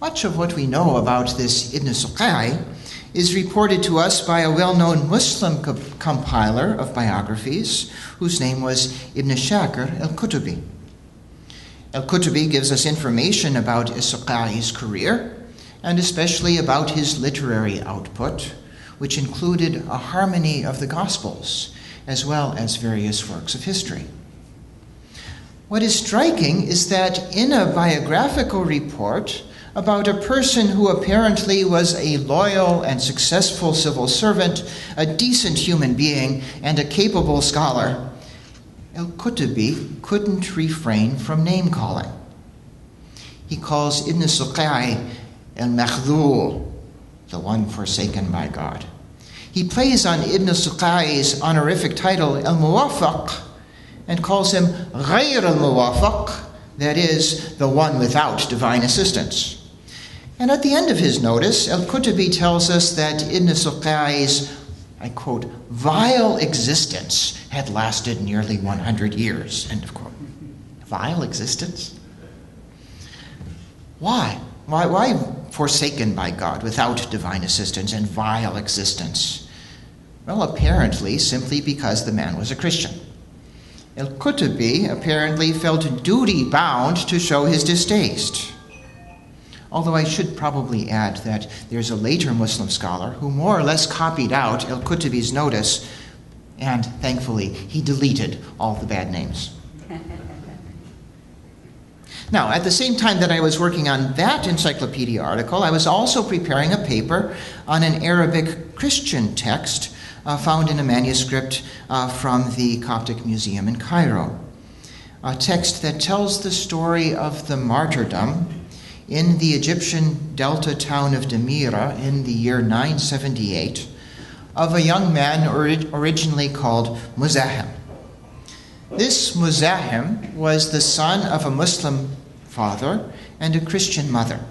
Much of what we know about this Ibn Suqai is reported to us by a well-known Muslim compiler of biographies whose name was Ibn Shakir al-Kutubi. Al-Kutubi gives us information about Suqai's career, and especially about his literary output, which included a harmony of the Gospels, as well as various works of history. What is striking is that in a biographical report about a person who apparently was a loyal and successful civil servant, a decent human being, and a capable scholar, Al-Kutubi couldn't refrain from name-calling. He calls Ibn Suqai al-Makhdhul, the one forsaken by God. He plays on Ibn Suqai's honorific title, al-Muwafaq, and calls him Ghayr al-Muwafaq, that is, the one without divine assistance. And at the end of his notice, Al-Kutubi tells us that Ibn Suqai's, I quote, vile existence had lasted nearly 100 years, end of quote. Vile existence? Why? Why forsaken by God, without divine assistance, and vile existence? Well, apparently simply because the man was a Christian. Al-Kutubi apparently felt duty-bound to show his distaste. Although I should probably add that there's a later Muslim scholar who more or less copied out Al-Kutubi's notice, and thankfully he deleted all the bad names. Now, at the same time that I was working on that encyclopedia article, I was also preparing a paper on an Arabic Christian text found in a manuscript from the Coptic Museum in Cairo. A text that tells the story of the martyrdom in the Egyptian delta town of Demira in the year 978 of a young man originally called Muzahim. This Muzahim was the son of a Muslim father and a Christian mother.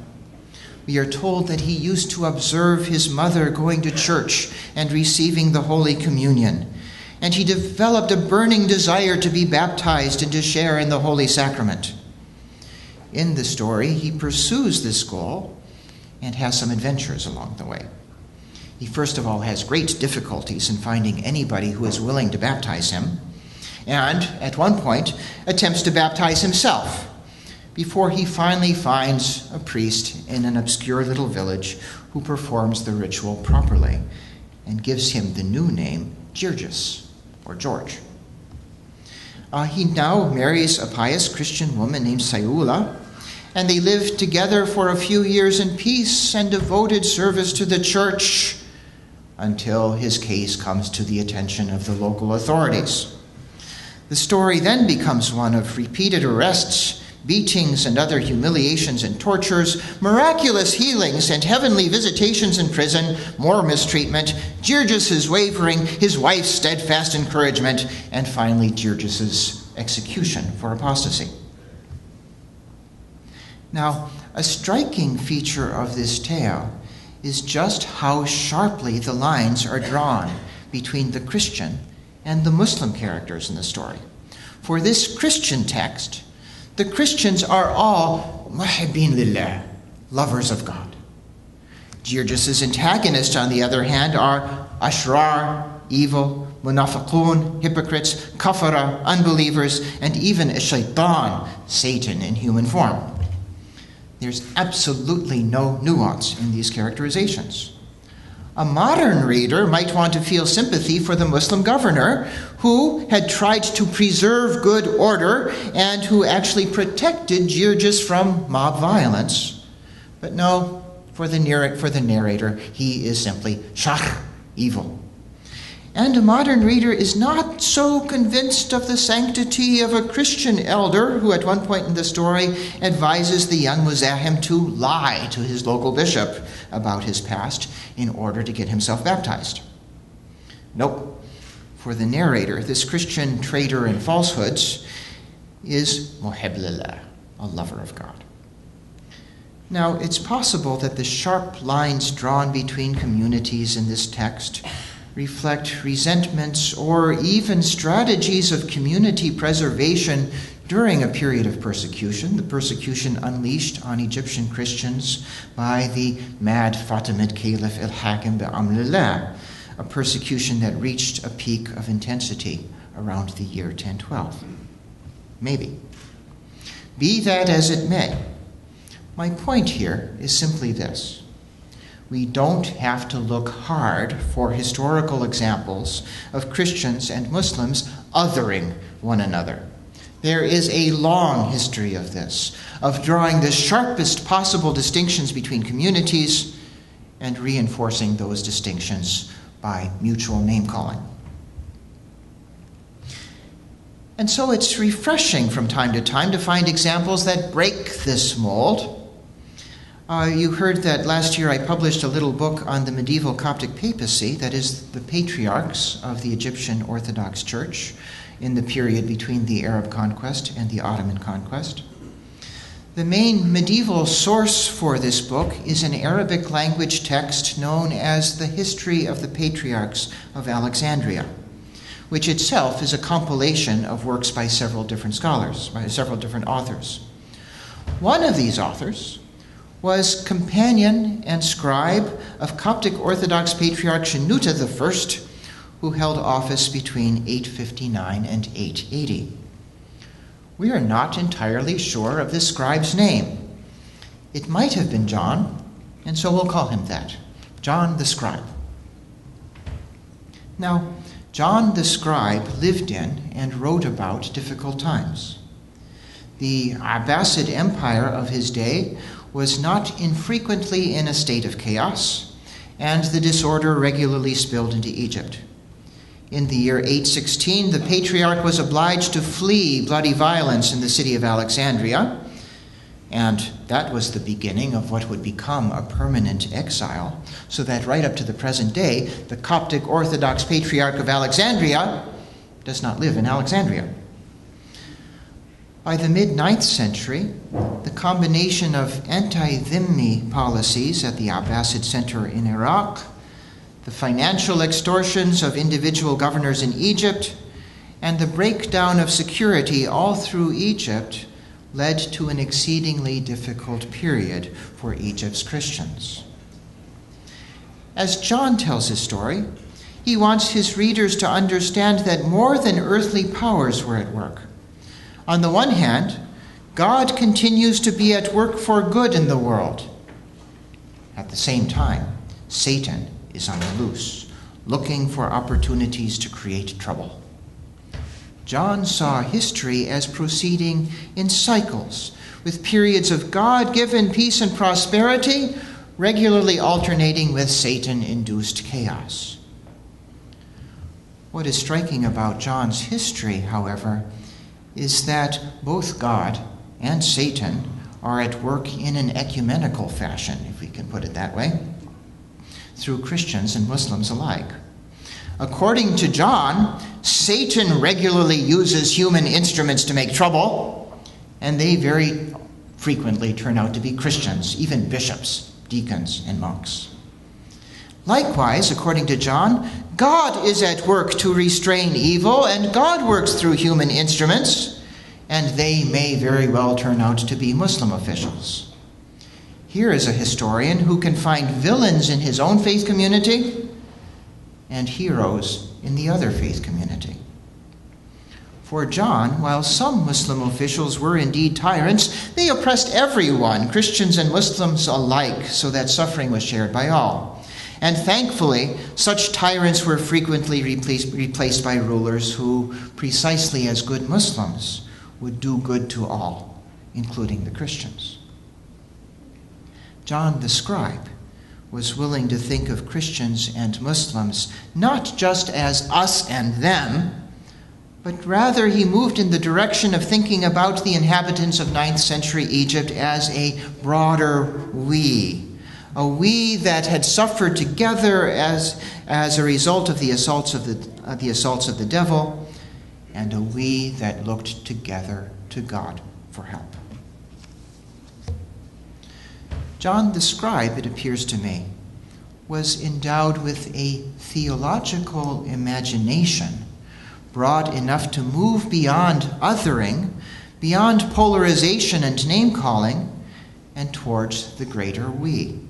We are told that he used to observe his mother going to church and receiving the Holy Communion, and he developed a burning desire to be baptized and to share in the Holy Sacrament. In the story, he pursues this goal and has some adventures along the way. He first of all has great difficulties in finding anybody who is willing to baptize him, and at one point attempts to baptize himself before he finally finds a priest in an obscure little village who performs the ritual properly and gives him the new name Girgis, or George. He now marries a pious Christian woman named Sayula, and they live together for a few years in peace and devoted service to the church until his case comes to the attention of the local authorities. The story then becomes one of repeated arrests, beatings and other humiliations and tortures, miraculous healings and heavenly visitations in prison, more mistreatment, Girgis's wavering, his wife's steadfast encouragement, and finally Girgis's execution for apostasy. Now, a striking feature of this tale is just how sharply the lines are drawn between the Christian and the Muslim characters in the story. For this Christian text, the Christians are all muhibbin lillah, lovers of God. Girgis's antagonists, on the other hand, are ashrar, evil, munafiqun, hypocrites, kafara, unbelievers, and even a shaitan, Satan in human form. There's absolutely no nuance in these characterizations. A modern reader might want to feel sympathy for the Muslim governor who had tried to preserve good order and who actually protected Girgis from mob violence. But no, for the narrator, he is simply shar, evil. And a modern reader is not so convinced of the sanctity of a Christian elder who at one point in the story advises the young Muzahim to lie to his local bishop about his past in order to get himself baptized. Nope. For the narrator, this Christian trader in falsehoods is muhibb lillah, a lover of God. Now, it's possible that the sharp lines drawn between communities in this text reflect resentments or even strategies of community preservation during a period of persecution, the persecution unleashed on Egyptian Christians by the mad Fatimid Caliph al-Hakim bi-Amrillah, a persecution that reached a peak of intensity around the year 1012. Maybe. Be that as it may, my point here is simply this. We don't have to look hard for historical examples of Christians and Muslims othering one another. There is a long history of this, of drawing the sharpest possible distinctions between communities and reinforcing those distinctions by mutual name-calling. And so it's refreshing from time to time to find examples that break this mold. You heard that last year I published a little book on the medieval Coptic papacy, that is, the patriarchs of the Egyptian Orthodox Church in the period between the Arab conquest and the Ottoman conquest. The main medieval source for this book is an Arabic language text known as the History of the Patriarchs of Alexandria, which itself is a compilation of works by several different scholars, by several different authors. One of these authors was companion and scribe of Coptic Orthodox Patriarch Shenouda I, who held office between 859 and 880. We are not entirely sure of this scribe's name. It might have been John, and so we'll call him that, John the Scribe. Now, John the Scribe lived in and wrote about difficult times. The Abbasid Empire of his day was not infrequently in a state of chaos, and the disorder regularly spilled into Egypt. In the year 816, the patriarch was obliged to flee bloody violence in the city of Alexandria, and that was the beginning of what would become a permanent exile, so that right up to the present day, the Coptic Orthodox Patriarch of Alexandria does not live in Alexandria. By the mid-9th century, the combination of anti-Dhimmi policies at the Abbasid center in Iraq, the financial extortions of individual governors in Egypt, and the breakdown of security all through Egypt led to an exceedingly difficult period for Egypt's Christians. As John tells his story, he wants his readers to understand that more than earthly powers were at work. On the one hand, God continues to be at work for good in the world. At the same time, Satan is on the loose, looking for opportunities to create trouble. John saw history as proceeding in cycles, with periods of God-given peace and prosperity regularly alternating with Satan-induced chaos. What is striking about John's history, however, is that both God and Satan are at work in an ecumenical fashion, if we can put it that way, through Christians and Muslims alike. According to John, Satan regularly uses human instruments to make trouble, and they very frequently turn out to be Christians, even bishops, deacons, and monks. Likewise, according to John, God is at work to restrain evil, and God works through human instruments, and they may very well turn out to be Muslim officials. Here is a historian who can find villains in his own faith community and heroes in the other faith community. For John, while some Muslim officials were indeed tyrants, they oppressed everyone, Christians and Muslims alike, so that suffering was shared by all. And thankfully, such tyrants were frequently replaced by rulers who, precisely as good Muslims, would do good to all, including the Christians. John the Scribe was willing to think of Christians and Muslims not just as us and them, but rather he moved in the direction of thinking about the inhabitants of 9th century Egypt as a broader we. A we that had suffered together as a result of the assaults of the devil, and a we that looked together to God for help. John the Scribe, it appears to me, was endowed with a theological imagination broad enough to move beyond othering, beyond polarization and name-calling, and towards the greater we.